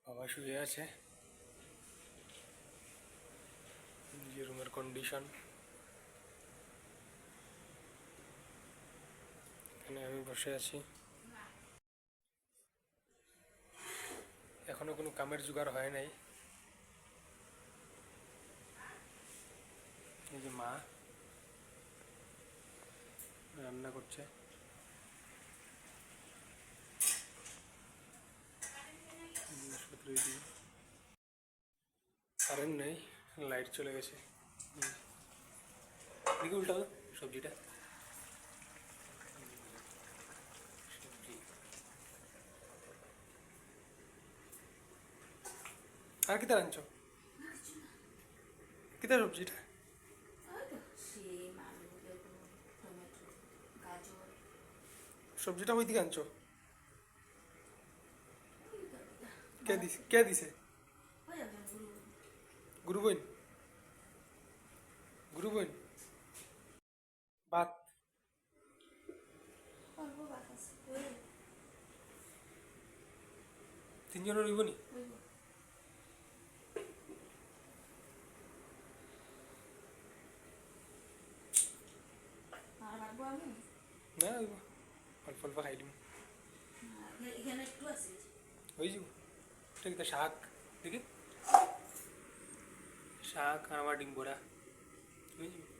বাবা শুয়ে আছে। যে রুমের কন্ডিশন, এখানে আমি বসে আছি। এখনো কোনো কামের জোগাড় হয় নাই। এই যে মা রান্না করছে। কারেন্ট নেই, লাইট চলে গেছে। দিকে উল্টাও সবজিটা। সবজি আর কিতা রাঁধছো? কিতা সবজিটা? সবজিটা ওই দিকে আনছো? কে দিছে? গুরু বোন? গুরু বোন ভাত? তিনজনের রইব নি? না রইব, অল্প অল্প খাই দিম। হয়ে যাব। ঠিক আছে, শাক দেখি, শাক আর আমার ডিম বড়া হয়ে যাবে।